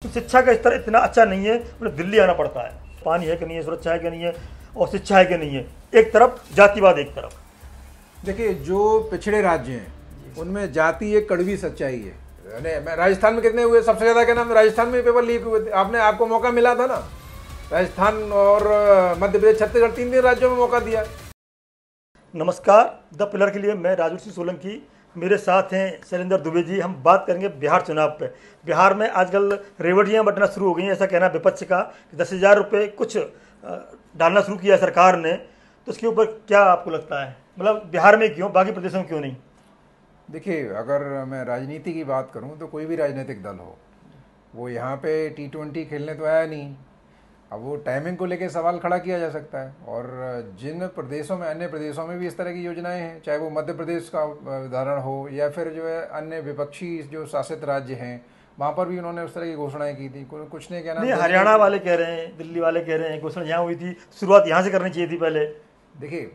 शिक्षा का स्तर इतना अच्छा नहीं है, उन्हें दिल्ली आना पड़ता है। पानी है कि नहीं है, सुरक्षा है कि नहीं है, और शिक्षा है कि नहीं है। एक तरफ जातिवाद, एक तरफ। देखिए, जो पिछड़े राज्य हैं उनमें जाति एक कड़वी सच्चाई है। मैं राजस्थान में कितने हुए, सबसे ज़्यादा क्या नाम, राजस्थान में पेपर लीक हुए थे। आपको मौका मिला था ना, राजस्थान और मध्य प्रदेश, छत्तीसगढ़, तीन राज्यों में मौका दिया। नमस्कार, द पिलर के लिए मैं राजू सिंह सोलंकी, मेरे साथ हैं शैलेंद्र दुबे जी। हम बात करेंगे बिहार चुनाव पे। बिहार में आजकल रेवड़ियाँ बटना शुरू हो गई हैं, ऐसा कहना विपक्ष का कि 10,000 रुपये कुछ डालना शुरू किया सरकार ने। तो उसके ऊपर क्या आपको लगता है, मतलब बिहार में क्यों, बाकी प्रदेशों में क्यों नहीं? देखिए, अगर मैं राजनीति की बात करूं तो कोई भी राजनीतिक दल हो, वो यहाँ पे T20 खेलने तो आया नहीं। अब वो टाइमिंग को लेके सवाल खड़ा किया जा सकता है। और जिन प्रदेशों में, अन्य प्रदेशों में भी इस तरह की योजनाएं हैं, चाहे वो मध्य प्रदेश का उदाहरण हो या फिर जो है अन्य विपक्षी जो शासित राज्य हैं, वहाँ पर भी उन्होंने उस तरह की घोषणाएं की थी। कुछ ने क्या नाम, हरियाणा वाले कह रहे हैं, दिल्ली वाले कह रहे हैं घोषणा यहाँ हुई थी, शुरुआत यहाँ से करनी चाहिए थी पहले। देखिए,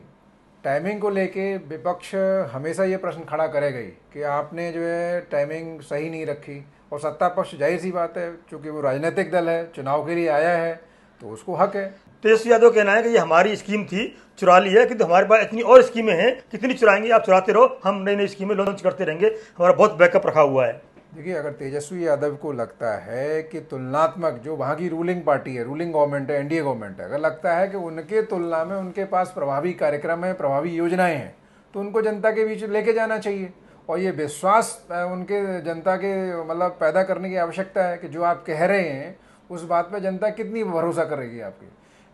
टाइमिंग को लेके विपक्ष हमेशा ये प्रश्न खड़ा करेगा ही कि आपने जो है टाइमिंग सही नहीं रखी। और सत्ता पक्ष, जाहिर सी बात है, चूँकि वो राजनीतिक दल है, चुनाव के लिए आया है, तो उसको हक है। तेजस्वी यादव कहना है कि ये हमारी स्कीम थी, चुरा ली है, किंतु हमारे पास इतनी और स्कीमें हैं, कितनी चुराएंगे, आप चुराते रहो, हम नई नई स्कीमें लॉन्च करते रहेंगे, हमारा बहुत बैकअप रखा हुआ है। देखिए, अगर तेजस्वी यादव को लगता है कि तुलनात्मक जो वहाँ की रूलिंग पार्टी है, रूलिंग गवर्नमेंट है, एनडीए गवर्नमेंट है, अगर लगता है कि उनके तुलना में उनके पास प्रभावी कार्यक्रम है, प्रभावी योजनाएं हैं, तो उनको जनता के बीच लेके जाना चाहिए। और ये विश्वास उनके जनता के मतलब पैदा करने की आवश्यकता है कि जो आप कह रहे हैं उस बात पर जनता कितनी भरोसा करेगी आपकी।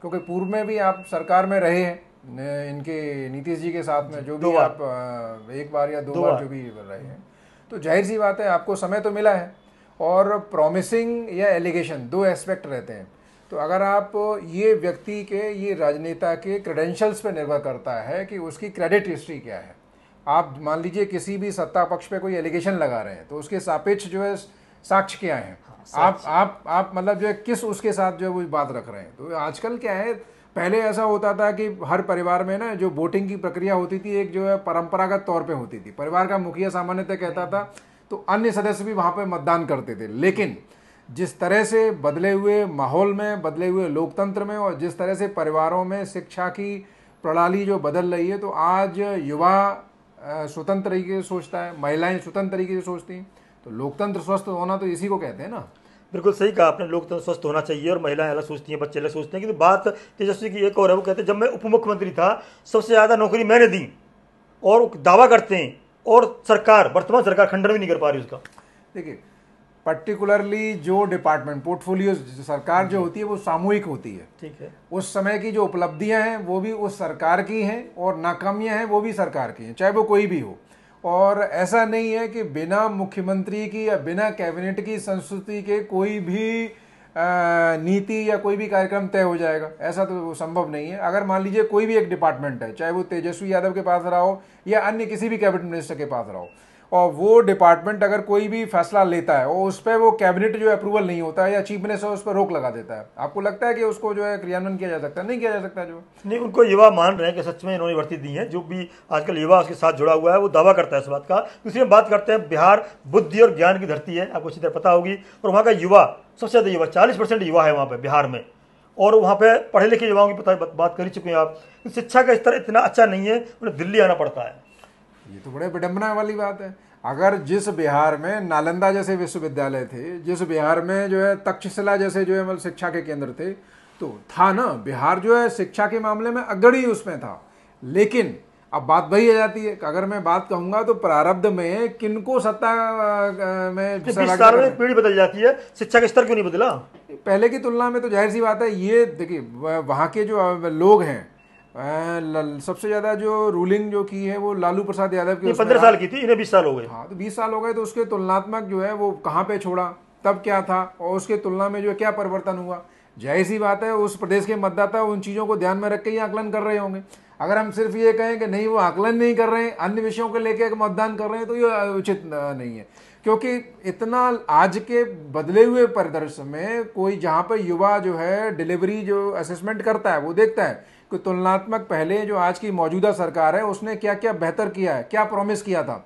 क्योंकि पूर्व में भी आप सरकार में रहे हैं इनके नीतीश जी के साथ में, जो भी आप एक बार या दो बार जो भी रहे हैं, तो जाहिर सी बात है आपको समय तो मिला है। और प्रॉमिसिंग या एलिगेशन दो एस्पेक्ट रहते हैं। तो अगर आप ये व्यक्ति के, ये राजनेता के क्रेडेंशियल्स पे निर्भर करता है कि उसकी क्रेडिट हिस्ट्री क्या है। आप मान लीजिए किसी भी सत्ता पक्ष पे कोई एलिगेशन लगा रहे हैं, तो उसके सापेक्ष जो है साक्ष्य क्या है, आप मतलब जो है किस उसके साथ जो है वो बात रख रहे हैं। तो आजकल क्या है, पहले ऐसा होता था कि हर परिवार में ना जो वोटिंग की प्रक्रिया होती थी, एक जो है परंपरागत तौर पे होती थी। परिवार का मुखिया सामान्यतः कहता था, तो अन्य सदस्य भी वहाँ पे मतदान करते थे। लेकिन जिस तरह से बदले हुए माहौल में, बदले हुए लोकतंत्र में, और जिस तरह से परिवारों में शिक्षा की प्रणाली जो बदल रही है, तो आज युवा स्वतंत्र तरीके से सोचता है, महिलाएं स्वतंत्र तरीके से सोचती हैं। तो लोकतंत्र स्वस्थ होना तो इसी को कहते हैं ना। बिल्कुल सही कहा आपने, लोकतंत्र स्वस्थ होना चाहिए और महिलाएं अलग सोचती हैं, बच्चे अलग सोचते हैं। কিন্তু बात तेजस्वी की एक और है, वो कहते हैं जब मैं उप मुख्यमंत्री था सबसे ज़्यादा नौकरी मैंने दी, और दावा करते हैं, और सरकार, वर्तमान सरकार खंडन भी नहीं कर पा रही उसका। देखिए, पर्टिकुलरली जो डिपार्टमेंट पोर्टफोलियो सरकार जो होती है वो सामूहिक होती है। ठीक है, उस समय की जो उपलब्धियां हैं वो भी उस सरकार की हैं, और नाकामियां हैं वो भी सरकार की हैं, चाहे वो कोई भी हो। और ऐसा नहीं है कि बिना मुख्यमंत्री की या बिना कैबिनेट की संस्तुति के कोई भी नीति या कोई भी कार्यक्रम तय हो जाएगा, ऐसा तो संभव नहीं है। अगर मान लीजिए कोई भी एक डिपार्टमेंट है, चाहे वो तेजस्वी यादव के पास रहा हो या अन्य किसी भी कैबिनेट मिनिस्टर के पास रहा हो, और वो डिपार्टमेंट अगर कोई भी फैसला लेता है और उस पर वो कैबिनेट जो अप्रूवल नहीं होता है या चीफ मिनिस्टर उस पर रोक लगा देता है, आपको लगता है कि उसको जो है क्रियान्वयन किया जा सकता है? नहीं किया जा सकता। जो नहीं, उनको युवा मान रहे हैं कि सच में इन्होंने भर्ती दी है। जो भी आजकल युवा उसके साथ जुड़ा हुआ है वो दावा करता है इस बात का। दूसरी हम बात करते हैं, बिहार बुद्धि और ज्ञान की धरती है, आपको अच्छी तरह पता होगी। और वहाँ का युवा सबसे ज़्यादा युवा, 40% युवा है वहाँ पे बिहार में। और वहाँ पे पढ़े लिखे युवाओं की बात कर ही चुके हैं आप। शिक्षा का स्तर इतना अच्छा नहीं है, उन्हें दिल्ली आना पड़ता है। ये तो बड़े विडंबना वाली बात है। अगर जिस बिहार में नालंदा जैसे विश्वविद्यालय थे, जिस बिहार में जो है तक्षशिला जैसे जो है मतलब शिक्षा के केंद्र थे, तो था ना, बिहार जो है शिक्षा के मामले में अग्रणी उसमें था। लेकिन अब बात वही आ जाती है कि अगर मैं बात कहूंगा तो प्रारब्ध में किनको सत्ता में 20 साल में पीढ़ी बदल जाती है, शिक्षा का स्तर क्यों नहीं बदला पहले की तुलना में? तो जाहिर सी बात है, ये देखिए वहाँ के जो लोग हैं, सबसे ज्यादा जो रूलिंग जो की है वो लालू प्रसाद यादव की 15 साल की थी, इन्हें 20 साल हो गए। हाँ, तो 20 साल हो गए, तो उसके तुलनात्मक जो है वो कहाँ पे छोड़ा, तब क्या था, और उसके तुलना में जो क्या परिवर्तन हुआ। जाहिर सी बात है उस प्रदेश के मतदाता उन चीज़ों को ध्यान में रख के ही आकलन कर रहे होंगे। अगर हम सिर्फ ये कहें कि नहीं वो आकलन नहीं कर रहे हैं, अन्य विषयों को लेकर मतदान कर रहे हैं, तो ये उचित नहीं है। क्योंकि इतना आज के बदले हुए परिदृश्य में कोई जहाँ पर युवा जो है डिलीवरी जो असेसमेंट करता है, वो देखता है कि तुलनात्मक पहले जो आज की मौजूदा सरकार है उसने क्या क्या बेहतर किया है, क्या प्रॉमिस किया था।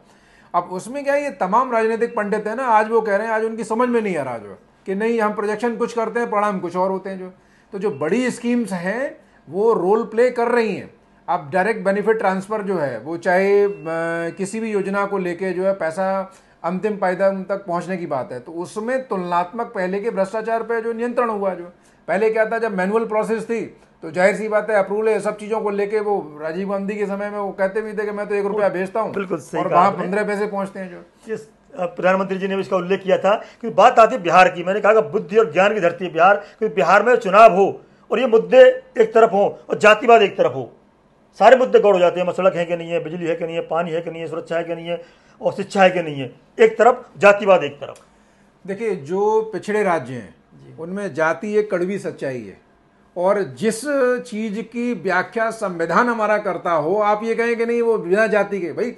अब उसमें क्या है, ये तमाम राजनीतिक पंडित है ना, आज वो कह रहे हैं, आज उनकी समझ में नहीं आ रहा जो है कि नहीं हम प्रोजेक्शन कुछ करते हैं, परिणाम कुछ और होते हैं। तो जो बड़ी स्कीम्स हैं वो रोल प्ले कर रही हैं। अब डायरेक्ट बेनिफिट ट्रांसफ़र जो है वो चाहे किसी भी योजना को लेके जो है पैसा अंतिम पायदान तक पहुंचने की बात है, तो उसमें तुलनात्मक पहले के भ्रष्टाचार पे जो नियंत्रण हुआ, जो पहले क्या था जब मैनुअल प्रोसेस थी तो जाहिर सी बात है अप्रूवल है सब चीज़ों को लेके, वो राजीव गांधी के समय में वो कहते भी थे कि मैं तो 1 रुपया भेजता हूँ और वहाँ 15 पैसे पहुँचते हैं। जो प्रधानमंत्री जी ने भी इसका उल्लेख किया था कि बात आती है बिहार की, मैंने कहा कि बुद्धि और ज्ञान की धरती है बिहार, क्योंकि बिहार में चुनाव हो और ये मुद्दे एक तरफ हों और जातिवाद एक तरफ हो, सारे मुद्दे गौड़ हो जाते हैं। सड़क है कि नहीं है, बिजली है कि नहीं है, पानी है कि नहीं है, सुरक्षा है कि नहीं है, और शिक्षा है कि नहीं है, एक तरफ जातिवाद एक तरफ। देखिए जो पिछड़े राज्य हैं उनमें जाति एक कड़वी सच्चाई है, और जिस चीज की व्याख्या संविधान हमारा करता हो, आप ये कहें कि नहीं वो बिना जाति के, भाई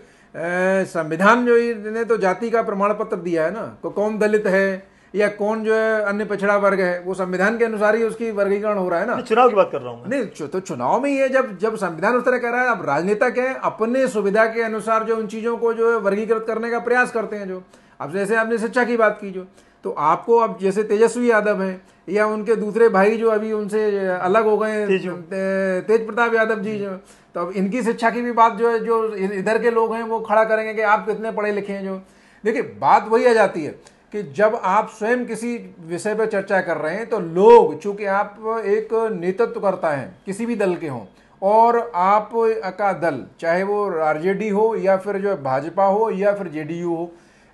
संविधान जो ने तो जाति का प्रमाण पत्र दिया है ना, कौन दलित है या कौन जो है अन्य पिछड़ा वर्ग है, वो संविधान के अनुसार ही उसकी वर्गीकरण हो रहा है ना। चुनाव की बात कर रहा हूँ नहीं, तो चुनाव में ही है, जब संविधान उस तरह कह रहा है। अब राजनेता क्या है, अपने सुविधा के अनुसार जो उन चीजों को जो है वर्गीकृत करने का प्रयास करते हैं। जो अब जैसे आपने शिक्षा की बात की, जो तो आपको अब जैसे तेजस्वी यादव हैं या उनके दूसरे भाई जो अभी उनसे अलग हो गए तेज प्रताप यादव जी, जो तो अब इनकी शिक्षा की भी बात जो है, जो इधर के लोग हैं वो खड़ा करेंगे कि आप कितने पढ़े लिखे हैं। जो देखिए बात वही आ जाती है कि जब आप स्वयं किसी विषय पर चर्चा कर रहे हैं तो लोग, चूंकि आप एक नेतृत्व करता है किसी भी दल के हों, और आप का दल चाहे वो आरजेडी हो या फिर जो भाजपा हो या फिर जेडीयू हो,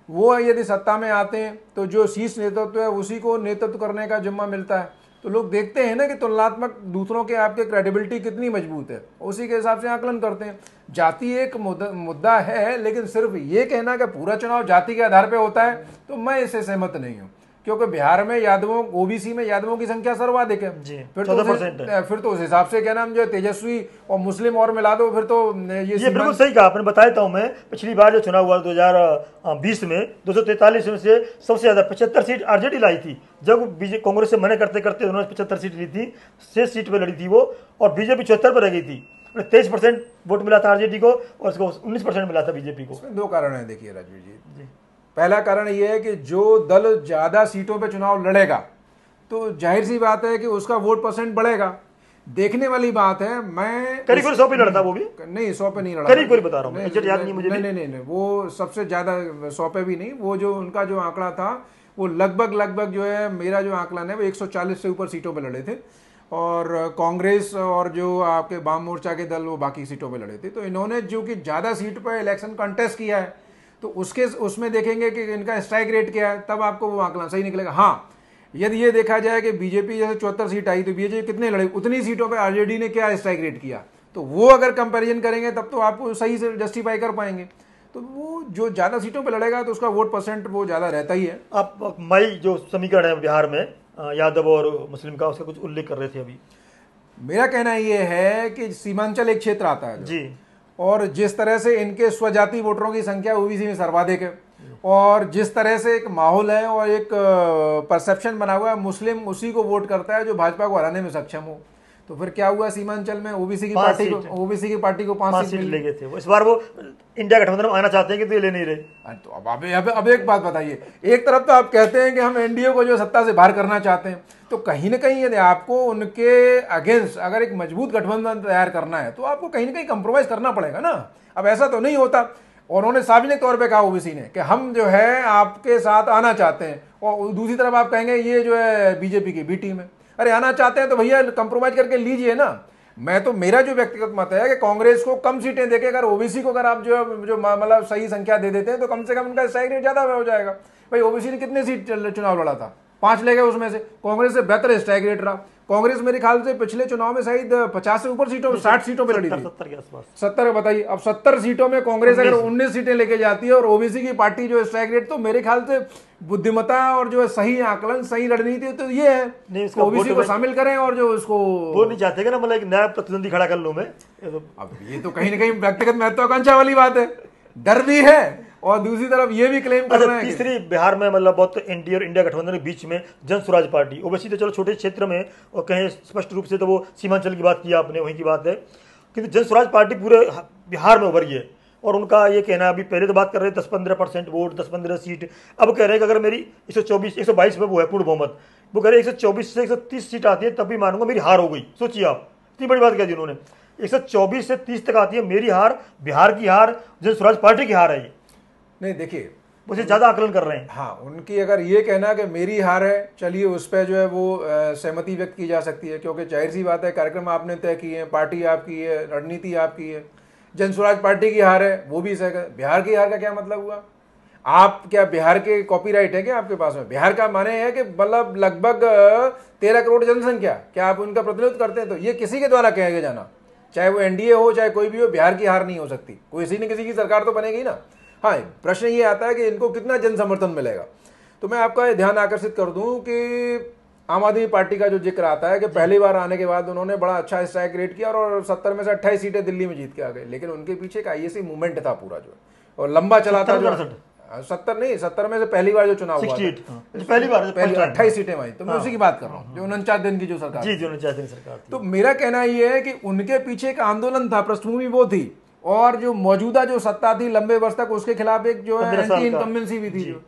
वो यदि सत्ता में आते हैं तो जो शीर्ष नेतृत्व है उसी को नेतृत्व करने का जिम्मा मिलता है। तो लोग देखते हैं ना कि तुलनात्मक दूसरों के आपके क्रेडिबिलिटी कितनी मजबूत है, उसी के हिसाब से आकलन करते हैं। जाति एक मुद्दा है, लेकिन सिर्फ ये कहना कि पूरा चुनाव जाति के आधार पर होता है तो मैं इससे सहमत नहीं हूँ, क्योंकि बिहार में यादवों, ओबीसी में यादवों की संख्या सर्वाधिक है। फिर तो उस हिसाब से क्या नाम जो तेजस्वी और मुस्लिम और मिला दो, फिर तो ये बिल्कुल सही कहा आपने। बताया हूँ मैं, पिछली बार जो चुनाव हुआ 2020 में 243 में से सबसे ज्यादा 75 सीट आरजेडी लाई थी। जब कांग्रेस से मना करते करते उन्होंने 75 सीट ली थी, 6 सीट पे लड़ी थी वो, और बीजेपी 74 पर रह गई थी। 23% वोट मिला था आरजेडी को और 19% मिला था बीजेपी को। दो कारण है देखिए राजवीर जी। पहला कारण यह है कि जो दल ज्यादा सीटों पे चुनाव लड़ेगा तो जाहिर सी बात है कि उसका वोट परसेंट बढ़ेगा। देखने वाली बात है, मैं करीब 100 पे लड़ता, वो भी नहीं 100 पे नहीं लड़ा, करीब बता रहा हूँ, याद नहीं मुझे। नहीं, वो सबसे ज्यादा 100 पे भी नहीं, वो जो उनका जो आंकड़ा था वो लगभग जो है, मेरा जो आंकलन है वो 140 से ऊपर सीटों पे लड़े थे, और कांग्रेस और जो आपके वाम मोर्चा के दल वो बाकी सीटों पे लड़े थे। तो इन्होंने जो कि ज्यादा सीट पर इलेक्शन कंटेस्ट किया है, तो उसमें देखेंगे कि इनका स्ट्राइक रेट क्या है, तब आपको वो आंकलन सही निकलेगा। हाँ, यदि ये देखा जाए कि बीजेपी जैसे 74 सीट आई तो बीजेपी कितने लड़े, उतनी सीटों पे आरजेडी ने क्या स्ट्राइक रेट किया, तो वो अगर कंपैरिजन करेंगे तब तो आपको सही से जस्टिफाई कर पाएंगे। तो वो जो ज्यादा सीटों पे लड़ेगा तो उसका वोट परसेंट वो ज्यादा रहता ही है। आप मई जो समीकरण है बिहार में यादव और मुस्लिम का, उसका कुछ उल्लेख कर रहे थे अभी। मेरा कहना यह है कि सीमांचल एक क्षेत्र आता है जी, और जिस तरह से इनके स्वजाति वोटरों की संख्या ओबीसी में सर्वाधिक है, और जिस तरह से एक माहौल है और एक परसेप्शन बना हुआ है, मुस्लिम उसी को वोट करता है जो भाजपा को हराने में सक्षम हो। तो फिर क्या हुआ, सीमांचल में ओबीसी की पार्टी को 5 सीट ले गए थे। इस बार वो इंडिया गठबंधन में आना चाहते हैं कि तो ले नहीं रहे। तो अब एक बात बताइए, एक तरफ तो आप कहते हैं कि हम एनडीए को जो सत्ता से बाहर करना चाहते हैं, तो कहीं ना कहीं यदि आपको उनके अगेंस्ट अगर एक मजबूत गठबंधन तैयार करना है तो आपको कहीं ना कहीं कंप्रोमाइज करना पड़ेगा ना। अब ऐसा तो नहीं होता, और उन्होंने सार्वजनिक तौर पे कहा ओबीसी ने कि हम जो है आपके साथ आना चाहते हैं, और दूसरी तरफ आप कहेंगे ये जो है बीजेपी की बी टीम है। अरे आना चाहते हैं तो भैया कंप्रोमाइज करके लीजिए ना। मैं तो, मेरा जो व्यक्तिगत मत है कि कांग्रेस को कम सीटें देके अगर ओबीसी को अगर आप जो मतलब सही संख्या दे देते हैं तो कम से कम उनका स्ट्राइक रेट ज्यादा हो जाएगा। भाई ओबीसी ने कितने सीट चुनाव लड़ा था, 5 ले गए, उसमें से कांग्रेस से बेहतर स्ट्राइक रेट रहा। कांग्रेस मेरे ख्याल से पिछले चुनाव में शायद 50 से ऊपर सीटों में 60 सीटों पे लड़ी थी, 70 के आसपास। 70 बताइए। अब 70 सीटों में कांग्रेस अगर 19 सीटें लेके जाती है और ओबीसी की पार्टी जो स्ट्राइक रेट, तो मेरे ख्याल से बुद्धिमत्ता और जो सही आकलन, सही रणनीति तो ये है ओबीसी को शामिल करें, और जो उसको वो नहीं चाहते ना, मतलब एक नया प्रतिद्वंदी खड़ा कर लूं मैं। अब ये तो कहीं ना कहीं व्यक्तिगत महत्वाकांक्षा वाली बात है, डर भी है और दूसरी तरफ ये भी क्लेम कर रहे हैं। तीसरी बिहार में मतलब बहुत एनडीए और इंडिया गठबंधन के बीच में जन स्वराज पार्टी, ओबीसी तो चलो छोटे क्षेत्र में, और कहें स्पष्ट रूप से तो वो सीमांचल की बात की आपने, वहीं की बात है, किंतु जन स्वराज पार्टी पूरे बिहार में उभरी है। और उनका ये कहना है, अभी पहले तो बात कर रहे थे 10-15% वोट, 10-15 सीट, अब कह रहे हैं कि अगर मेरी 122 में वो है पूर्ण बहुमत, वो कह रहे हैं 124 से 130 सीट आती है तब भी मानूंगा मेरी हार हो गई। सोचिए आप, इतनी बड़ी बात कह दी उन्होंने। 124 से 30 तक आती है मेरी हार, बिहार की हार, जन स्वराज पार्टी की हार है ये। नहीं देखिए, मुझे ज़्यादा आकलन कर रहे हैं। हाँ, उनकी अगर ये कहना कि मेरी हार है, चलिए उस पर जो है वो सहमति व्यक्त की जा सकती है, क्योंकि जाहिर सी बात है कार्यक्रम आपने तय किए हैं, पार्टी आपकी है, रणनीति आपकी है। जन स्वराज पार्टी की हार है, वो भी सही। बिहार की हार का क्या मतलब हुआ? आप क्या बिहार के कॉपीराइट है क्या आपके पास में? बिहार का माने है कि मतलब लगभग 13 करोड़ जनसंख्या, क्या आप उनका प्रतिनिधित्व करते हैं? तो ये किसी के द्वारा कहा गया जाना, चाहे वो एनडीए हो चाहे कोई भी हो, बिहार की हार नहीं हो सकती। कोई किसी न किसी की सरकार तो बनेगी ना। हाँ, प्रश्न ये आता है कि इनको कितना जन समर्थन मिलेगा। तो मैं आपका ध्यान आकर्षित कर दूं कि आम आदमी पार्टी का जो जिक्र आता है कि पहली बार आने के बाद उन्होंने बड़ा अच्छा स्ट्राइक रेट किया और 70 में से 28 सीटें दिल्ली में जीत के आ गए, लेकिन उनके पीछे एक आईएससी मूवमेंट था पूरा जो, और लंबा चला था। 70 नहीं, 70 में से पहली बार जो चुनाव हुआ था, पहली 28 सीटें वही, तो मैं उसी की बात कर रहा हूँ, जो 49 दिन की जो सरकार, जी, जो 49 दिन सरकार थी। तो मेरा कहना यह है कि उनके पीछे एक आंदोलन था, पृष्ठभूमि वो थी, और जो मौजूदा जो सत्ता थी लंबे वर्ष तक, उसके खिलाफ एक जो है एंटी इनकम्बेंसी भी थी जो,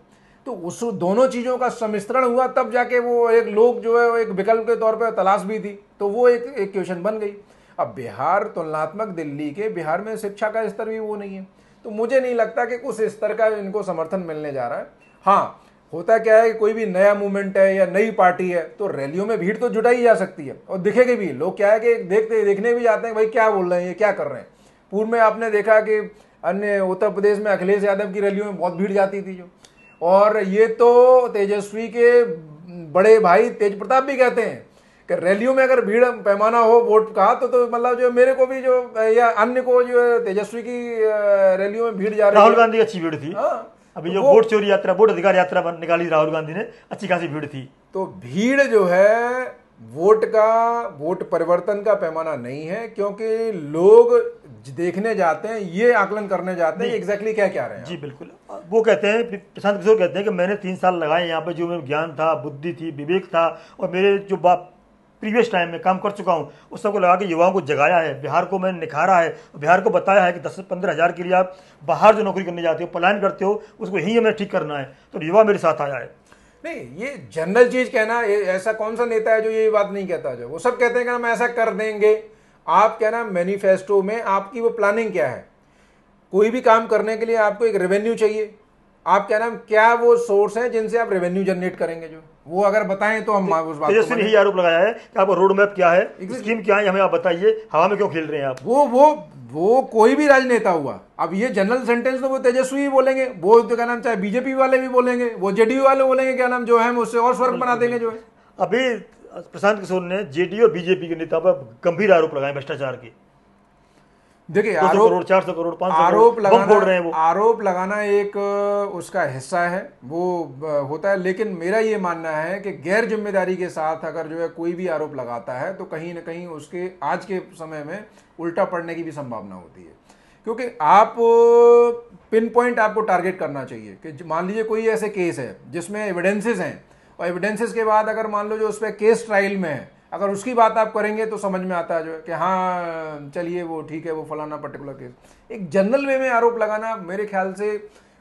तो उस दोनों चीजों का सम्मिश्रण हुआ, तब जाके वो एक लोग जो है एक विकल्प के तौर पर तलाश भी थी, तो वो एक क्वेश्चन बन गई। अब बिहार तुलनात्मक दिल्ली के, बिहार में शिक्षा का स्तर भी वो नहीं है, तो मुझे नहीं लगता कि उस स्तर का इनको समर्थन मिलने जा रहा है। हाँ, होता क्या है कि कोई भी नया मूवमेंट है या नई पार्टी है तो रैलियों में भीड़ तो जुटाई जा सकती है और दिखेगी भी। लोग क्या है कि देखने भी जाते हैं, भाई क्या बोल रहे हैं, ये क्या कर रहे हैं। पूर्व में आपने देखा कि अन्य उत्तर प्रदेश में अखिलेश यादव की रैलियों में बहुत भीड़ जाती थी जो, और ये तो तेजस्वी के बड़े भाई तेज प्रताप भी कहते हैं कि रैलियों में अगर भीड़ पैमाना हो वोट का तो मतलब जो मेरे को भी जो या अन्य को जो तेजस्वी की रैलियों में भीड़ जा रही है। राहुल गांधी की अच्छी भीड़ थी। अभी जो वोट चोरी यात्रा, वोट अधिकार यात्रा निकाली राहुल गांधी ने, अच्छी खासी भीड़ थी। तो भीड़ जो है वोट परिवर्तन का पैमाना नहीं है, क्योंकि लोग देखने जाते हैं, ये आकलन करने जाते हैं एग्जैक्टली क्या क्या रहे हैं। जी बिल्कुल, वो कहते हैं, प्रशांत किशोर कहते हैं कि मैंने 3 साल लगाए यहाँ पे, जो मेरे ज्ञान था, बुद्धि थी, विवेक था, और मेरे जो प्रीवियस टाइम में काम कर चुका हूँ उस सबको लगा के युवाओं को जगाया है, बिहार को मैंने निखारा है, बिहार को बताया है कि 10 से 15 हज़ार के लिए आप बाहर जो नौकरी करने जाते हो, पलायन करते हो, उसको यही हमें ठीक करना है। तो युवा मेरे साथ आया है। नहीं, ये जनरल चीज कहना, ऐसा कौन सा नेता है जो ये बात नहीं कहता? जो वो सब कहते हैं कि हम ऐसा कर देंगे। आप कहना मैनिफेस्टो में आपकी वो प्लानिंग क्या है? कोई भी काम करने के लिए आपको एक रेवेन्यू चाहिए। आप क्या नाम, क्या वो सोर्स हैं जिनसे आप रेवेन्यू जनरेट करेंगे? जो वो अगर बताएं तो हम उस बात को यही आरोप लगाया है कि आपका रोड मैप क्या है, स्कीम क्या है, हमें आप बताइए, हवा में क्यों खेल रहे हैं आप? वो कोई भी राजनेता हुआ, अब ये जनरल सेंटेंस तो वो तेजस्वी भी बोलेंगे, वो तो क्या नाम चाहे बीजेपी वाले भी बोलेंगे, वो जेडीयू वाले बोलेंगे, क्या नाम जो है उससे और स्वर्ग बना देंगे जो है। अभी प्रशांत किशोर ने जेडीयू और बीजेपी के नेता पर गंभीर आरोप लगाए भ्रष्टाचार के। देखिए, 200 करोड़, 400 करोड़, 500 करोड़ आरोप लगाना एक उसका हिस्सा है, वो होता है, लेकिन मेरा ये मानना है कि गैर जिम्मेदारी के साथ अगर जो है कोई भी आरोप लगाता है तो कहीं ना कहीं उसके आज के समय में उल्टा पड़ने की भी संभावना होती है। क्योंकि आप पिन पॉइंट आपको टारगेट करना चाहिए कि मान लीजिए कोई ऐसे केस है जिसमें एविडेंसेस हैं, और एविडेंसेस के बाद अगर मान लो जो उस पर केस ट्रायल में है, अगर उसकी बात आप करेंगे तो समझ में आता है जो है कि हाँ चलिए वो ठीक है, वो फलाना पर्टिकुलर केस। एक जनरल वे में आरोप लगाना, मेरे ख्याल से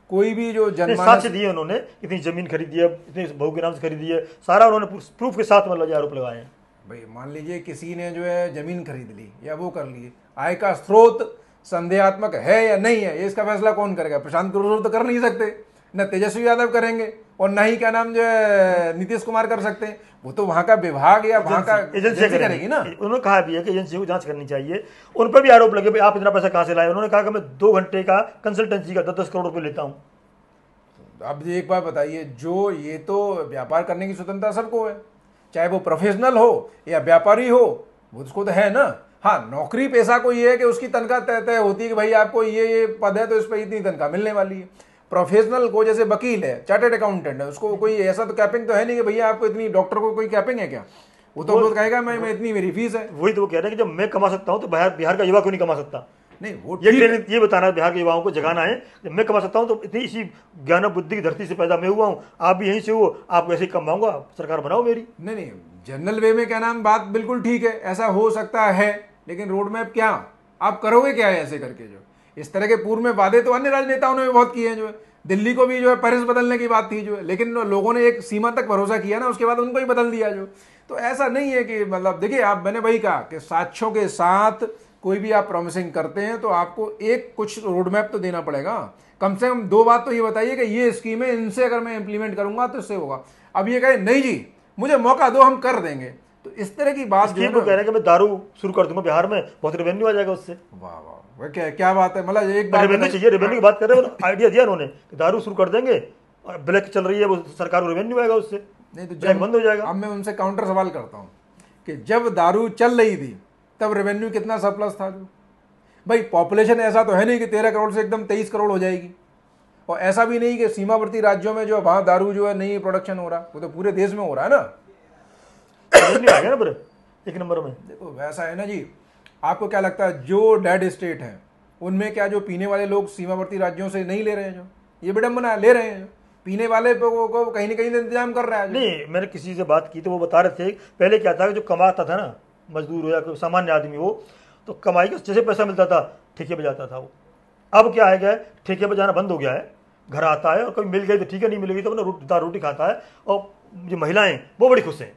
कोई भी जो साक्ष्य दिए उन्होंने, इतनी जमीन खरीदी है, इतने बहू के नाम से खरीदी है, सारा उन्होंने प्रूफ के साथ मतलब आरोप लगाए हैं। भाई मान लीजिए किसी ने जो है जमीन खरीद ली या वो कर ली, आय का स्रोत संदेहात्मक है या नहीं है, ये इसका फैसला कौन करेगा? प्रशांत किशोर तो कर नहीं सकते, न तेजस्वी यादव करेंगे, और न ही क्या नाम जो है नीतीश कुमार कर सकते हैं। वो तो वहां का विभाग या वहां का एजेंसी करेगी ना। उन्होंने कहा भी है कि एजेंसी को जांच करनी चाहिए। उन पर भी आरोप लगे, आप इतना पैसा कहां से लाए? उन्होंने कहा कि मैं 2 घंटे का कंसल्टेंसी का 10-10 करोड़ रुपए लेता हूं। अब एक बात बताइए, जो ये तो व्यापार करने की स्वतंत्रता सबको है, चाहे वो प्रोफेशनल हो या व्यापारी हो, वो उसको तो है ना। हाँ, नौकरी पेशा को ये है कि उसकी तनख्वाह तय होती है कि भाई आपको ये पद है तो इस पर इतनी तनख्वाह मिलने वाली है। प्रोफेशनल को, जैसे वकील है, चार्टर्ड अकाउंटेंट है, उसको कोई ऐसा तो कैपिंग तो है नहीं कि भैया आपको इतनी, डॉक्टर को कोई कैपिंग है क्या? वो तो कहेगा मैं इतनी मेरी फीस है। वही तो वो कह रहे हैं कि जब मैं कमा सकता हूँ तो बिहार का युवा क्यों नहीं कमा सकता? नहीं, वो ये बताना है, बिहार के युवाओं को जगाना है, जब मैं कमा सकता हूँ तो इतनी इसी ज्ञान बुद्धि की धरती से पैदा मैं हुआ हूँ, आप भी यहीं से हो, आप वैसे ही कमाऊंगा, सरकार बनाओ मेरी। नहीं, जनरल वे में क्या नाम बात बिल्कुल ठीक है, ऐसा हो सकता है, लेकिन रोड मैप क्या, आप करोगे क्या ऐसे करके? जो इस तरह के पूर्व में वादे तो अन्य राजनेताओं ने भी बहुत किए हैं, जो है दिल्ली को भी जो है पेरिस बदलने की बात थी, जो है लेकिन लोगों ने एक सीमा तक भरोसा किया ना, उसके बाद उनको ही बदल दिया जो। तो ऐसा नहीं है कि मतलब देखिए आप, मैंने वही कहा कि साक्ष्यों के साथ कोई भी आप प्रॉमिसिंग करते हैं तो आपको एक कुछ रोड मैप तो देना पड़ेगा। कम से कम 2 बात तो ये बताइए कि ये स्कीम है, इनसे अगर मैं इंप्लीमेंट करूंगा तो इससे होगा। अब ये कहे नहीं जी मुझे मौका दो हम कर देंगे, तो इस तरह की बात जो है स्कीम को कह रहे हैं कि मैं दारू शुरू कर दूंगा बिहार में, बहुत रेवेन्यू आ जाएगा उससे। वाह वाह, वह क्या बात है, मतलब एक बात रेवेन्यू चाहिए, रेवेन्यू की बात कर रहे हैं, आइडिया दिया उन्होंने कि दारू शुरू कर देंगे और ब्लैक चल रही है वो, सरकार को रेवेन्यू आएगा उससे, नहीं तो ब्लैक बंद हो जाएगा। अब मैं उनसे काउंटर सवाल करता हूँ कि जब दारू चल रही थी तब रेवेन्यू कितना सरप्लस था? जो भाई पॉपुलेशन ऐसा तो है नहीं कि 13 करोड़ से एकदम 23 करोड़ हो जाएगी, और ऐसा भी नहीं कि सीमावर्ती राज्यों में जो वहाँ दारू जो है नहीं प्रोडक्शन हो रहा, वो तो पूरे देश में हो रहा है ना, रेवेन्यू आ गया ना पूरे एक नंबर में। देखो वैसा है ना जी। आपको क्या लगता है जो डेड स्टेट हैं उनमें क्या जो पीने वाले लोग सीमावर्ती राज्यों से नहीं ले रहे हैं? जो ये विडम्बना ले रहे हैं, जो पीने वाले को कहीं ना कहीं इंतजाम कर रहा है। नहीं, मैंने किसी से बात की तो वो बता रहे थे पहले क्या था कि जो कमाता था ना, मजदूर हो या कोई सामान्य आदमी हो, तो कमाई का जैसे पैसा मिलता था ठेके पे जाता था वो। अब क्या है क्या है, ठेके पे जाना बंद हो गया है, घर आता है और कभी मिल गई तो ठीक है, नहीं मिल गई तो अपना दाल रोटी खाता है, और जो महिलाएं वो बड़ी खुश हैं।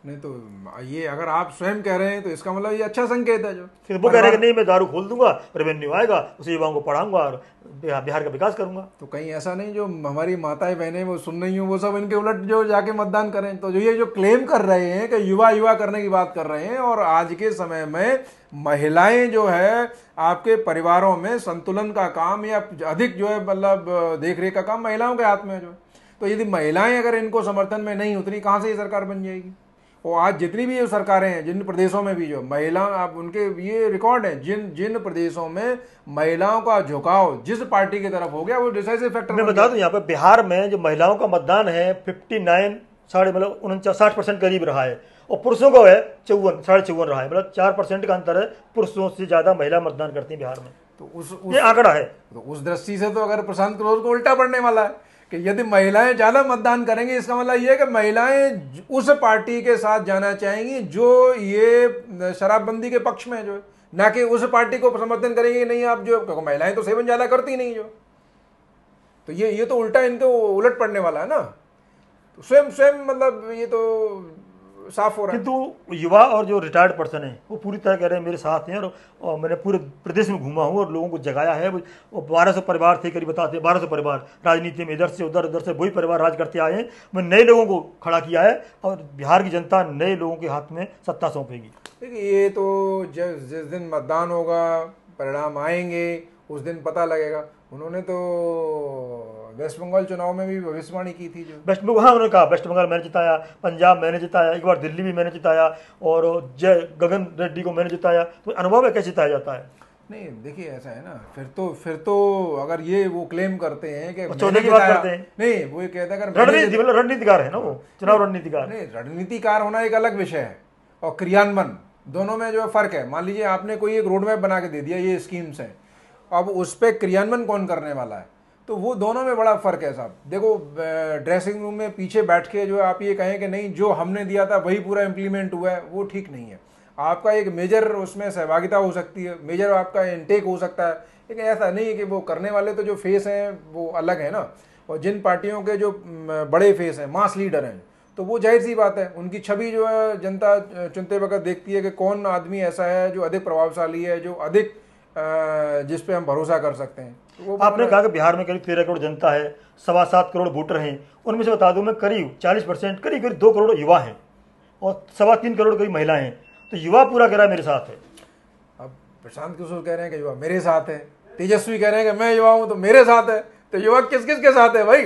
नहीं तो ये अगर आप स्वयं कह रहे हैं तो इसका मतलब ये अच्छा संकेत है। जो फिर वो कह रहे हैं कि नहीं मैं दारू खोल दूंगा, रेवेन्यू आएगा, उसे युवाओं को पढ़ाऊंगा और बिहार का विकास करूंगा। तो कहीं ऐसा नहीं जो हमारी माताएं बहनें वो सुन रही हूँ वो सब इनके उलट जो जाके मतदान करें? तो जो ये जो क्लेम कर रहे हैं कि युवा युवा करने की बात कर रहे हैं, और आज के समय में महिलाएं जो है आपके परिवारों में संतुलन का काम या अधिक जो है मतलब देख रेख का काम महिलाओं के हाथ में है। जो तो यदि महिलाएं अगर इनको समर्थन में नहीं उतरी, कहाँ से ये सरकार बन जाएगी? और आज जितनी भी ये सरकारें हैं जिन प्रदेशों में भी जो महिला, आप उनके ये रिकॉर्ड है, जिन प्रदेशों में महिलाओं का झुकाव जिस पार्टी की तरफ हो गया वो डिसाइसिव फैक्टर। मैं बता दूं यहाँ पे बिहार में जो महिलाओं का मतदान है 59 साढ़े मतलब 60% करीब रहा है, और पुरुषों का है 54 रहा है, मतलब 4% का अंतर है, पुरुषों से ज्यादा महिला मतदान करती है बिहार में। तो ये आंकड़ा है। तो उस दृष्टि से तो अगर प्रशांत किशोर को उल्टा पड़ने वाला है कि यदि महिलाएं ज्यादा मतदान करेंगी, इसका मतलब ये है कि महिलाएं उस पार्टी के साथ जाना चाहेंगी जो ये शराबबंदी के पक्ष में, जो ना कि उस पार्टी को समर्थन करेंगी नहीं आप जो, क्योंकि महिलाएं तो सेवन ज्यादा करती नहीं जो। तो ये तो उल्टा इनको उलट पड़ने वाला है ना। तो स्वयं मतलब ये तो साफ हो रहा है। किंतु युवा और जो रिटायर्ड पर्सन है वो पूरी तरह कह रहे हैं मेरे साथ हैं, और मैंने पूरे प्रदेश में घूमा हूँ और लोगों को जगाया है। वो 1200 परिवार थे करीब, बताते हैं 1200 परिवार राजनीति में इधर से उधर से वही परिवार राज करते आए हैं। मैं नए लोगों को खड़ा किया है और बिहार की जनता नए लोगों के हाथ में सत्ता सौंपेगी। देखिए ये तो जिस दिन मतदान होगा परिणाम आएंगे उस दिन पता लगेगा। उन्होंने तो वेस्ट बंगाल चुनाव में भी भविष्यवाणी की थी। जो वेस्ट बंगाल, हाँ उन्होंने कहा वेस्ट बंगाल मैंने जिताया, पंजाब मैंने जिताया, एक बार दिल्ली भी मैंने जिताया, और गगन रेड्डी को मैंने जिताया। तो अनुभव है कैसे जिताया जाता है। नहीं देखिए ऐसा है ना, फिर तो अगर ये वो क्लेम करते हैं कि चौधरी की बात करते हैं, नहीं वो ये कहते हैं अगर रणनीतिकार है ना वो, चुनाव रणनीतिकार। नहीं, रणनीतिकार होना एक अलग विषय है और क्रियान्वयन दोनों में जो फर्क है। मान लीजिए आपने कोई एक रोड मैप बना के दे दिया, ये स्कीम्स हैं, अब उस पर क्रियान्वयन कौन करने वाला है, तो वो दोनों में बड़ा फर्क है साहब। देखो ड्रेसिंग रूम में पीछे बैठ के जो आप ये कहें कि नहीं जो हमने दिया था वही पूरा इम्प्लीमेंट हुआ है, वो ठीक नहीं है। आपका एक मेजर उसमें सहभागिता हो सकती है, मेजर आपका इनटेक हो सकता है, लेकिन ऐसा नहीं है कि वो करने वाले तो जो फेस हैं वो अलग है ना। और जिन पार्टियों के जो बड़े फेस हैं, मास लीडर हैं, तो वो जाहिर सी बात है उनकी छवि जो है जनता चुनते वक्त देखती है कि कौन आदमी ऐसा है जो अधिक प्रभावशाली है, जो अधिक जिस पे हम भरोसा कर सकते हैं। तो आपने कहा कि बिहार में करीब 13 करोड़ जनता है, 7.25 करोड़ वोटर हैं, उनमें से बता दूं मैं करीब 40% करीब 2 करोड़ युवा हैं और 3.25 करोड़ करीब महिलाएं हैं। तो युवा पूरा कह रहा है मेरे साथ है। अब प्रशांत किशोर कह रहे हैं कि युवा मेरे साथ है, तेजस्वी कह रहे हैं कि मैं युवा हूं तो मेरे साथ है, तो युवा किस किस के साथ है भाई?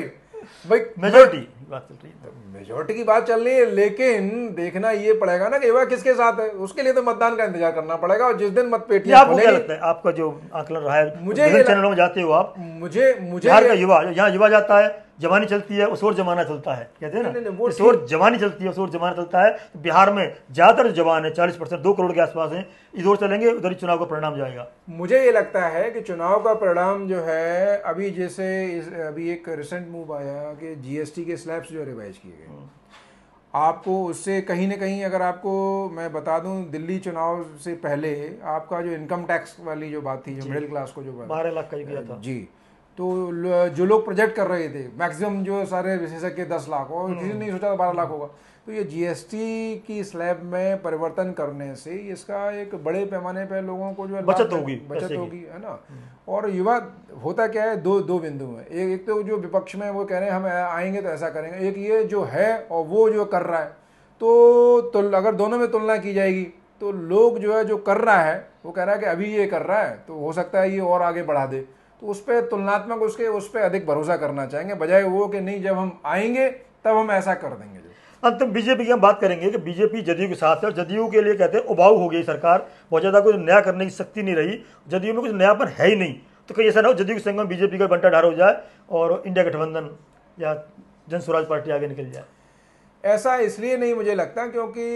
मेजोरिटी बात चल रही है, मेजोरिटी की बात चल रही है, लेकिन देखना ये पड़ेगा ना कि युवा किसके साथ है। उसके लिए तो मतदान का इंतजार करना पड़ेगा। और जिस दिन मतपेटियां आपको क्या लगता है, आपका जो आकलन रहा है, मुझे चैनलों में जाते हो आप, मुझे बिहार का युवा, यहाँ युवा जाता है, जवानी चलती है, उस ओर जमाना चलता है, कहते हैं ना, इस ओर जवानी चलती है, उस ओर जमाना चलता है। तो बिहार में ज्यादातर जवान है, 40%, 2 करोड़ के आसपास हैं, इधर चलेंगे उधर ही चुनाव का परिणाम जाएगा। मुझे ये लगता है कि चुनाव का परिणाम जो है अभी जैसे अभी एक रिसेंट मूव आया कि जीएसटी के स्लैब्स जो रिवाइज किए गए, आपको उससे कहीं ना कहीं, अगर आपको मैं बता दूं, दिल्ली चुनाव से पहले आपका जो इनकम टैक्स वाली जो बात थी, जो मिडिल क्लास को जो 12 लाख का किया था जी, तो जो लोग प्रोजेक्ट कर रहे थे मैक्सिमम जो सारे विशेषज्ञ 10 लाख, और किसी ने नहीं सोचा था 12 लाख होगा। तो ये जीएसटी की स्लैब में परिवर्तन करने से इसका एक बड़े पैमाने पर लोगों को जो बचत होगी, बचत होगी, है ना। और युवा होता क्या है, दो बिंदु हैं। एक तो जो विपक्ष में वो कह रहे हैं हम आएंगे तो ऐसा करेंगे, एक ये जो है और वो जो कर रहा है। तो अगर दोनों में तुलना की जाएगी तो लोग जो है, जो कर रहा है वो कह रहा है कि अभी ये कर रहा है तो हो सकता है ये और आगे बढ़ा दे, तो उस पर तुलनात्मक उस पर अधिक भरोसा करना चाहेंगे, बजाय वो कि नहीं जब हम आएंगे तब हम ऐसा कर देंगे। अंत में बीजेपी की हम बात करेंगे कि बीजेपी जदयू के साथ है और जदयू के लिए कहते हैं उबाऊ हो गई सरकार, बहुत ज़्यादा कुछ नया करने की शक्ति नहीं रही, जदयू में कुछ नयापन है ही नहीं। तो कहीं ऐसा ना हो जदयू के संग में बीजेपी का बंटाढार हो जाए और इंडिया गठबंधन या जन स्वराज पार्टी आगे निकल जाए। ऐसा इसलिए नहीं मुझे लगता क्योंकि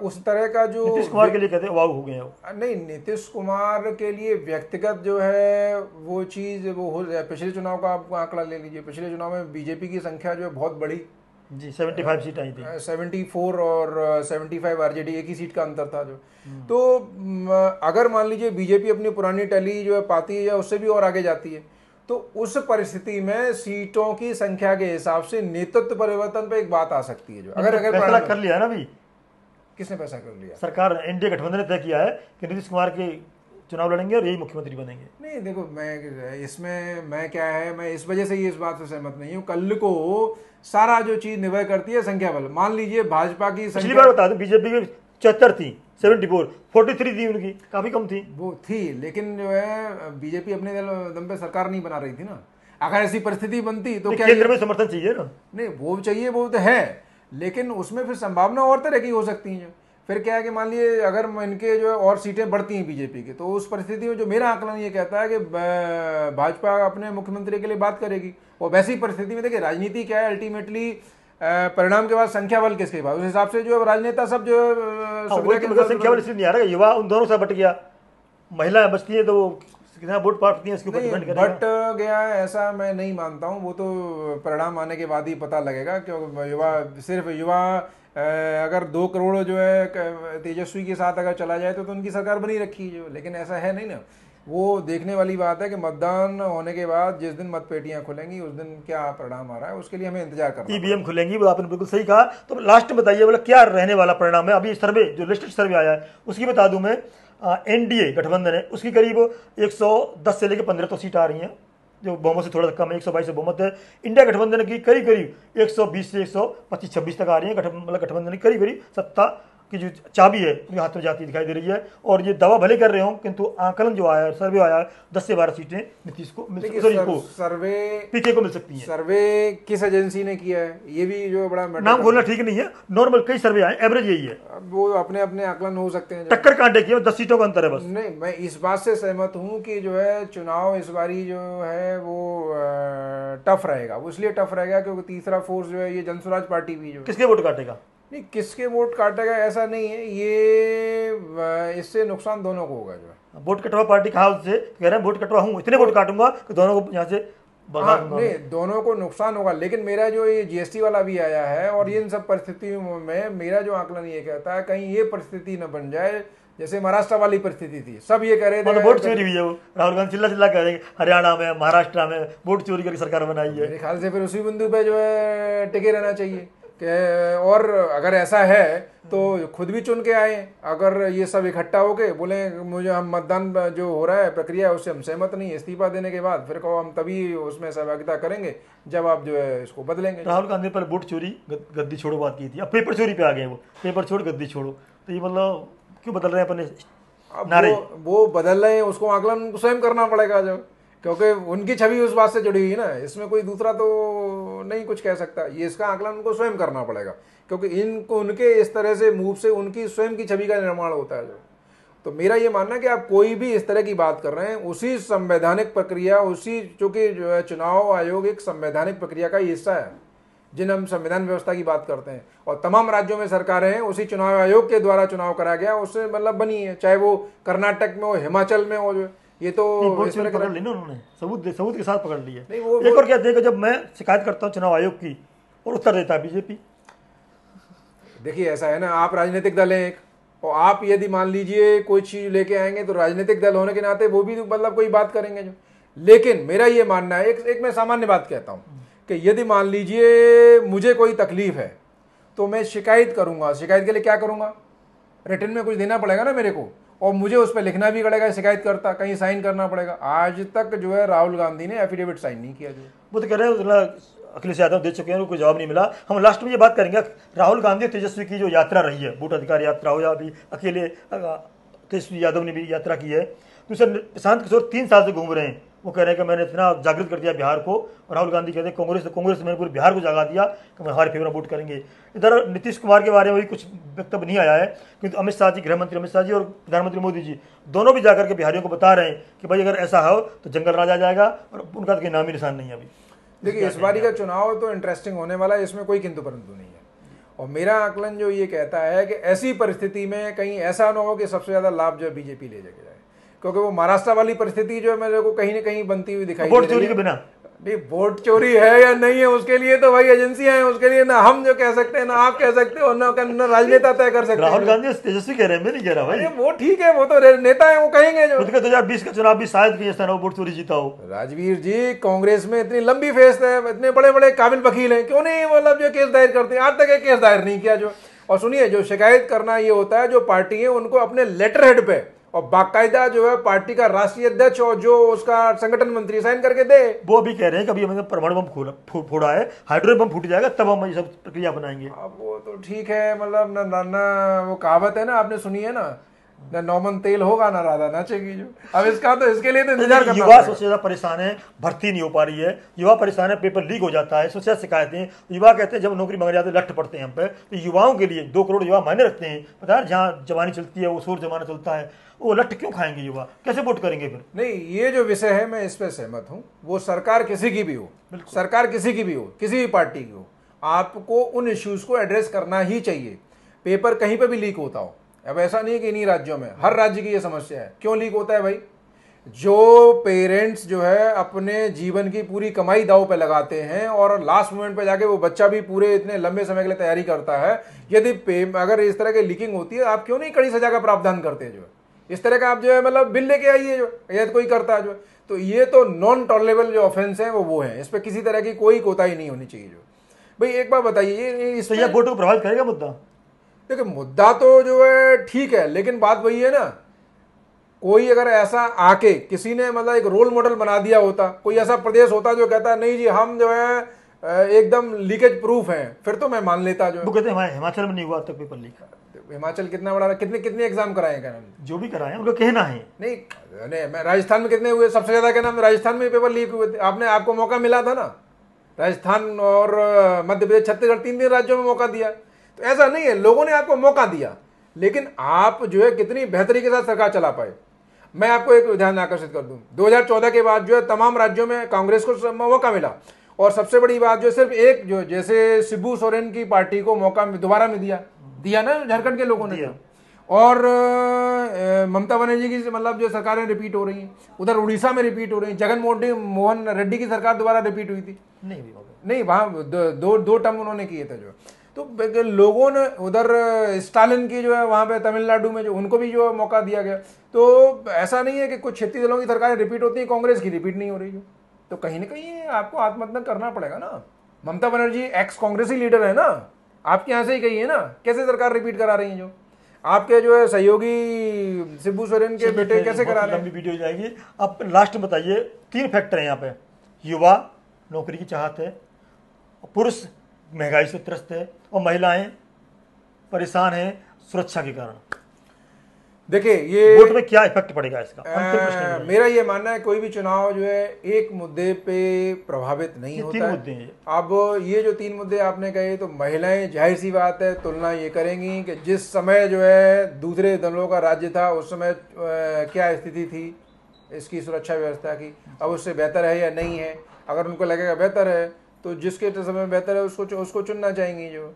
उस तरह का जो नीतीश कुमार के लिए कहते हैं उबाऊ हो गए हैं। नहीं, नीतीश कुमार के लिए व्यक्तिगत जो है वो चीज़ वो हो जाए। पिछले चुनाव का आप आंकड़ा ले लीजिए, पिछले चुनाव में बीजेपी की संख्या जो है बहुत बड़ी जी, 75 सीट आई थी, 74 और 75 आरजेडी, एक ही सीट का अंतर था जो। तो अगर मान लीजिए बीजेपी अपनी पुरानी टैली जो है पाती है या उससे भी और आगे जाती है, तो उस परिस्थिति में सीटों की संख्या के हिसाब से नेतृत्व परिवर्तन पे एक बात आ सकती है। जो अगर फैसला कर लिया है ना अभी, किसने फैसला कर लिया? सरकार, एनडीए गठबंधन ने तय किया है कि नीतीश कुमार के चुनाव लड़ेंगे और यही मुख्यमंत्री बनेंगे। नहीं देखो, मैं क्या है, मैं इस वजह से ही इस बात से सहमत नहीं हूँ। कल को सारा जो चीज निर्भर करती है संख्या बल। मान लीजिए भाजपा की पिछली बार बता दें बीजेपी की 74 थी, 74, 43 थी उनकी, काफी कम थी वो थी, लेकिन जो है बीजेपी अपने दम पे सरकार नहीं बना रही थी ना। अगर ऐसी परिस्थिति बनती तो क्या केंद्र में समर्थन चाहिए ना? नहीं, वो चाहिए, वो तो है, लेकिन उसमें फिर संभावना और तरह की हो सकती है। फिर क्या है कि मान लिए अगर इनके जो है और सीटें बढ़ती हैं बीजेपी की, तो उस परिस्थिति में जो मेरा आकलन ये कहता है कि भाजपा अपने मुख्यमंत्री के लिए बात करेगी। और वैसी परिस्थिति में देखिए राजनीति क्या है, अल्टीमेटली परिणाम के बाद संख्या बल किसके पास, उस हिसाब से जो है राजनेता सब जो संख्या बल इसलिए नहीं आ रहा, युवा उन दोनों से बट गया, महिलाएं बचती है तो कितना वोट पाती है इसके ऊपर डिपेंड करेगा। बट गया ऐसा मैं नहीं मानता हूँ, वो तो परिणाम आने के बाद ही पता लगेगा। क्योंकि युवा अगर 2 करोड़ जो है तेजस्वी के साथ अगर चला जाए तो उनकी सरकार बनी रखी है जो, लेकिन ऐसा है नहीं ना। वो देखने वाली बात है कि मतदान होने के बाद जिस दिन मतपेटियां खुलेंगी उस दिन क्या परिणाम आ रहा है, उसके लिए हमें इंतजार करना है। ईवीएम खुलेंगी, वो आपने बिल्कुल सही कहा। तो लास्ट में बताइए बोला क्या रहने वाला परिणाम है। अभी सर्वे जो लिस्टेड सर्वे आया है उसकी बता दूं मैं, एनडीए गठबंधन है उसकी करीब 110 से लेकर 15 तो सीट आ रही हैं, जो बहुमत से थोड़ा कम है, 122 से बहुमत है। इंडिया गठबंधन की करीब करीब 120 से 125-26 तक आ रही है। मतलब गठबंधन की करीब करीब सत्ता की जो चाबी है उनके हाथ में जाती दिखाई दे रही है। और ये दावा भले कर रहे हो किंतु आकलन जो आया है, सर्वे आया है, 10 से 12 सीटें नीतीश को मिल सकती है, सर्वे पीके को मिल सकती है। सर्वे किस एजेंसी ने किया है ये भी जो बड़ा नाम बोलना ठीक नहीं है, नॉर्मल कई सर्वे आए, एवरेज यही है। वो अपने अपने आकलन हो सकते हैं, टक्कर कांटे की 10 सीटों का अंतर है बस। नहीं, मैं इस बात से सहमत हूँ कि जो है चुनाव इस बारी जो है वो टफ रहेगा। वो इसलिए टफ रहेगा क्योंकि तीसरा फोर्स जो है ये जन स्वराज पार्टी भी जो किसके वोट काटेगा, नहीं किसके वोट काटेगा ऐसा नहीं है, ये इससे नुकसान दोनों को होगा। जो है वोट कटवा पार्टी कहा उससे कह रहे हैं वोट कटवा हूँ, इतने वोट काटूंगा कि दोनों को यहाँ से नहीं, दोनों को नुकसान होगा। लेकिन मेरा जो ये जीएसटी वाला भी आया है और इन सब परिस्थितियों में मेरा जो आकलन ये कहता है कहीं ये परिस्थिति न बन जाए जैसे महाराष्ट्र वाली परिस्थिति थी। सब ये कह रहे थे वोट चोरी हुई है, वो राहुल गांधी चिल्ला कह रहे हैं हरियाणा में महाराष्ट्र में वोट चोरी करके सरकार बनाई है। मेरे ख्याल से फिर उसी बिंदु पे जो है टिके रहना चाहिए। और अगर ऐसा है तो खुद भी चुन के आए। अगर ये सब इकट्ठा होके बोले मुझे हम मतदान जो हो रहा है प्रक्रिया उससे हम सहमत नहीं, इस्तीफा देने के बाद फिर कहो हम तभी उसमें सहभागिता करेंगे जब आप जो है इसको बदलेंगे। राहुल गांधी पर वोट चोरी गद्दी छोड़ो बात की थी, अब पेपर चोरी पे आ गए, वो पेपर छोड़ गद्दी छोड़ो। तो ये मतलब क्यों बदल रहे हैं अपने नारे? वो बदल रहे हैं, उसको आकलन स्वयं करना पड़ेगा जो, क्योंकि उनकी छवि उस बात से जुड़ी हुई है ना, इसमें कोई दूसरा तो नहीं कुछ कह सकता। ये इसका आकलन उनको स्वयं करना पड़ेगा क्योंकि इनको उनके इस तरह से मूव से उनकी स्वयं की छवि का निर्माण होता है जो। तो मेरा ये मानना है कि आप कोई भी इस तरह की बात कर रहे हैं उसी संवैधानिक प्रक्रिया, उसी चूंकि जो है चुनाव आयोग एक संवैधानिक प्रक्रिया का हिस्सा है जिन हम संविधान व्यवस्था की बात करते हैं, और तमाम राज्यों में सरकारें हैं उसी चुनाव आयोग के द्वारा चुनाव कराया गया, उससे मतलब बनी है, चाहे वो कर्नाटक में हो, हिमाचल में हो। जो ये तो पकड़ ली ना उन्होंने, सबूत के साथ पकड़ लिया। एक और क्या देखो, जब मैं शिकायत करता हूँ चुनाव आयोग की और उत्तर देता है बीजेपी, देखिए ऐसा है ना, आप राजनीतिक दल हैं एक, और आप यदि मान लीजिए कोई चीज लेके आएंगे तो राजनीतिक दल होने के नाते वो भी मतलब कोई बात करेंगे जो। लेकिन मेरा ये मानना है, एक मैं सामान्य बात कहता हूँ कि यदि मान लीजिए मुझे कोई तकलीफ है तो मैं शिकायत करूंगा। शिकायत के लिए क्या करूंगा, रिटर्न में कुछ देना पड़ेगा ना मेरे को, और मुझे उस पर लिखना भी पड़ेगा शिकायत करता, कहीं साइन करना पड़ेगा। आज तक जो है राहुल गांधी ने एफिडेविट साइन नहीं किया। जो वो तो कह रहे हैं अखिलेश यादव दे चुके हैं, उनको कोई जवाब नहीं मिला। हम लास्ट में ये बात करेंगे, राहुल गांधी और तेजस्वी की जो यात्रा रही है, बूथ अधिकार यात्रा हो या अभी अकेले तेजस्वी यादव ने भी यात्रा की है, तो सर प्रशांत किशोर 3 साल से घूम रहे हैं। वो कह रहे हैं कि मैंने इतना जागृत कर दिया बिहार को, और राहुल गांधी कहते हैं कांग्रेस ने मैंने पूरे बिहार को जगा दिया कि मैं हमारे फेवर में वोट करेंगे। इधर नीतीश कुमार के बारे में भी कुछ वक्तव्य नहीं आया है, क्योंकि अमित शाह जी, गृह मंत्री अमित शाह जी और प्रधानमंत्री मोदी जी दोनों भी जाकर के बिहारियों को बता रहे हैं कि भाई अगर ऐसा हो तो जंगल राज आ जाएगा, और उनका तो कोई नाम ही निशान नहीं है अभी। देखिए इस बारी का चुनाव तो इंटरेस्टिंग होने वाला है, इसमें कोई किंतु परंतु नहीं है। और मेरा आकलन जो ये कहता है कि ऐसी परिस्थिति में कहीं ऐसा ना हो कि सबसे ज्यादा लाभ जो बीजेपी ले जाके जाए, क्योंकि वो महाराष्ट्र वाली परिस्थिति जो है मेरे को कहीं ना कहीं बनती हुई दिखाई वोट चोरी के बिना नहीं, वोट चोरी है या नहीं है उसके लिए तो भाई एजेंसियां हैं, उसके लिए ना हम जो कह सकते हैं ना आप कह सकते हो, ना राजनेता तय कर सकते हैं। राहुल गांधी तेजस्वी कह रहे हैं, मैं नहीं कह रहा भाई। अरे वो ठीक है, वो तो नेता है, वो कहेंगे जो 2020 का चुनाव भी शायद कहीं ऐसा ना हो वोट चोरी जीता हो। राजवीर जी कांग्रेस में इतनी लंबी फेस है, इतने बड़े बड़े काबिल वकील हैं, क्यों नहीं मतलब जो केस दायर करते हैं, आज तक एक केस दायर नहीं किया जो। और सुनिए, जो शिकायत करना ये होता है जो पार्टी है उनको अपने लेटर हेड पे और बाकायदा जो है पार्टी का राष्ट्रीय अध्यक्ष और जो उसका संगठन मंत्री साइन करके दे। वो अभी कह रहे हैं कि अभी हमने परमाणु बम फोड़ा है, हाइड्रोजन बम फूट जाएगा तब हम ये सब प्रक्रिया बनाएंगे। अब वो तो ठीक है, मतलब ना वो कहावत है ना, आपने सुनी है ना, ना नौमन तेल होगा ना राधा नाचेगी जो। अब इसका तो इसके लिए तो इंतजार करना युवा सबसे ज्यादा परेशान है, भर्ती नहीं हो पा रही है, युवा परेशान है, पेपर लीक हो जाता है, सबसे ज्यादा शिकायतें। युवा कहते हैं जब नौकरी मांगे जाते हैं लठ पड़ते हैं हम पे। तो युवाओं के लिए 2 करोड़ युवा मायने रखते हैं, पता है जहाँ जवानी चलती है वो शोर जमाना चलता है, वो लठ क्यों खाएंगे युवा, कैसे वोट करेंगे फिर? नहीं, ये जो विषय है मैं इस पर सहमत हूँ। वो सरकार किसी की भी हो, सरकार किसी की भी हो, किसी भी पार्टी की हो, आपको उन इश्यूज को एड्रेस करना ही चाहिए। पेपर कहीं पे भी लीक होता हो, अब ऐसा नहीं है कि इन्हीं राज्यों में, हर राज्य की ये समस्या है। क्यों लीक होता है भाई? जो पेरेंट्स जो है अपने जीवन की पूरी कमाई दांव पे लगाते हैं और लास्ट मोमेंट पे जाके वो बच्चा भी पूरे इतने लंबे समय के लिए तैयारी करता है, यदि अगर इस तरह की लीकिंग होती है, आप क्यों नहीं कड़ी सजा का प्रावधान करते हैं? जो इस तरह का आप जो है मतलब बिल लेके आइए जो, यदि कोई करता है जो, तो ये तो नॉन टॉलरेबल जो ऑफेंस है वो है, इस पर किसी तरह की कोई कोताही नहीं होनी चाहिए। जो भाई एक बात बताइए, इस तो वोट को प्रभावित करेगा मुद्दा? देखिए मुद्दा तो जो है ठीक है, लेकिन बात वही है ना, कोई अगर ऐसा आके किसी ने मतलब एक रोल मॉडल बना दिया होता, कोई ऐसा प्रदेश होता जो कहता नहीं जी हम जो है एकदम लीकेज प्रूफ हैं, फिर तो मैं मान लेता। जो वो कहते हैं हमारे हिमाचल में नहीं हुआ तक पेपर लीक। हिमाचल कितना बड़ा, कितने एग्जाम कराए क्या नाम? जो भी कराए उनका कहना है। नहीं मैं राजस्थान में कितने हुए? सबसे ज्यादा क्या नाम, राजस्थान में पेपर लीक हुए थे। आपको मौका मिला था ना, राजस्थान और मध्य प्रदेश, छत्तीसगढ़, 3 राज्यों में मौका दिया। तो ऐसा नहीं है, लोगों ने आपको मौका दिया, लेकिन आप जो है कितनी बेहतरी के साथ सरकार चला पाए। मैं आपको एक ध्यान आकर्षित कर दूं, 2014 के बाद जो है तमाम राज्यों में कांग्रेस को मौका मिला, और सबसे बड़ी बात जो सिर्फ एक जो जैसे शिबू सोरेन की पार्टी को मौका दोबारा में दिया ना झारखंड के लोगों ने दिया। और ममता बनर्जी की मतलब जो सरकारें रिपीट हो रही हैं, उधर उड़ीसा में रिपीट हो रही हैं, जगन मोहन रेड्डी की सरकार दोबारा रिपीट हुई थी, नहीं वहां दो टर्म उन्होंने किए थे जो। तो लोगों ने उधर स्टालिन की जो है वहां पे तमिलनाडु में जो उनको भी जो मौका दिया गया। तो ऐसा नहीं है कि कुछ क्षेत्रीय दलों की सरकारें रिपीट होती हैं, कांग्रेस की रिपीट नहीं हो रही है। तो कहीं ना कहीं आपको आत्ममंथन करना पड़ेगा ना। ममता बनर्जी एक्स कांग्रेसी लीडर है ना, आपके यहाँ से ही कही है ना, कैसे सरकार रिपीट करा रही है? जो आपके जो है सहयोगी शिबू सोरेन के बेटे कैसे करा रहे हैं? लंबी वीडियो जाएगी। अब लास्ट में बताइए, 3 फैक्टर है यहाँ पे, युवा नौकरी की चाहत है, पुरुष महंगाई से त्रस्त है, और महिलाएं परेशान हैं सुरक्षा के कारण। देखिए ये वोट में क्या इफेक्ट पड़ेगा इसका? मेरा ये मानना है कोई भी चुनाव जो है एक मुद्दे पे प्रभावित नहीं होता 3 है। मुद्दे हैं। अब ये जो 3 मुद्दे आपने कहे, तो महिलाएं जाहिर सी बात है तुलना ये करेंगी कि जिस समय जो है दूसरे दलों का राज्य था उस समय क्या स्थिति थी इसकी सुरक्षा व्यवस्था की, अब उससे बेहतर है या नहीं है। अगर उनको लगेगा बेहतर है तो जिसके समय बेहतर है उसको चुनना चाहेंगे। जो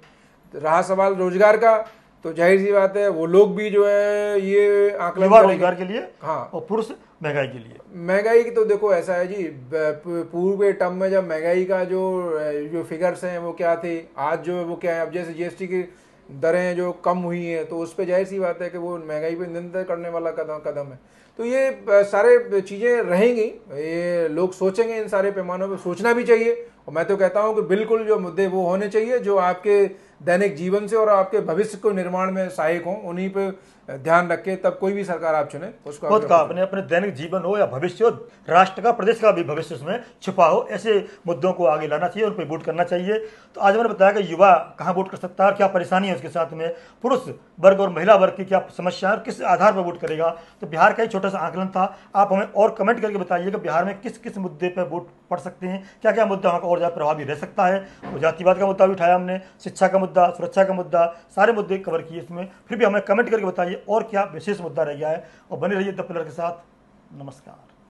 रहा सवाल रोजगार का, तो जाहिर सी बात है वो लोग भी जो है ये आंकलन रोजगार के लिए, हाँ, और पुरुष महंगाई के लिए। महंगाई की तो देखो ऐसा है जी, पूर्व के टर्म में जब महंगाई का जो फिगर्स हैं वो क्या थे, आज जो वो क्या है, अब जैसे जीएसटी की दरें जो कम हुई हैं, तो उस पर जाहिर सी बात है कि वो महंगाई पे नियंत्रण करने वाला कदम है। तो ये सारे चीज़ें रहेंगी, ये लोग सोचेंगे, इन सारे पैमानों पे सोचना भी चाहिए। और मैं तो कहता हूँ कि बिल्कुल जो मुद्दे वो होने चाहिए जो आपके दैनिक जीवन से और आपके भविष्य को निर्माण में सहायक हों, उन्हीं पे ध्यान रख के तब कोई भी सरकार आप चुने उसको खुद का अपने अपने दैनिक जीवन हो या भविष्य हो, राष्ट्र का प्रदेश का भी भविष्य उसमें छिपा हो, ऐसे मुद्दों को आगे लाना चाहिए, उन पर वोट करना चाहिए। तो आज मैंने बताया कि युवा कहाँ वोट कर सकता है और क्या परेशानी है उसके साथ में, पुरुष वर्ग और महिला वर्ग की क्या समस्या है और किस आधार पर वोट करेगा। तो बिहार का एक छोटा सा आंकलन था। आप हमें और कमेंट करके बताइए कि बिहार में किस किस मुद्दे पर वोट पड़ सकते हैं, क्या क्या मुद्दा वहाँ का और ज़्यादा प्रभावी रह सकता है। तो जातिवाद का मुद्दा भी उठाया हमने, शिक्षा का मुद्दा, सुरक्षा का मुद्दा, सारे मुद्दे कवर किए इसमें। फिर भी हमें कमेंट करके बताइए और क्या विशेष मुद्दा रह गया है। और बने रहिए द पिलर के साथ। नमस्कार।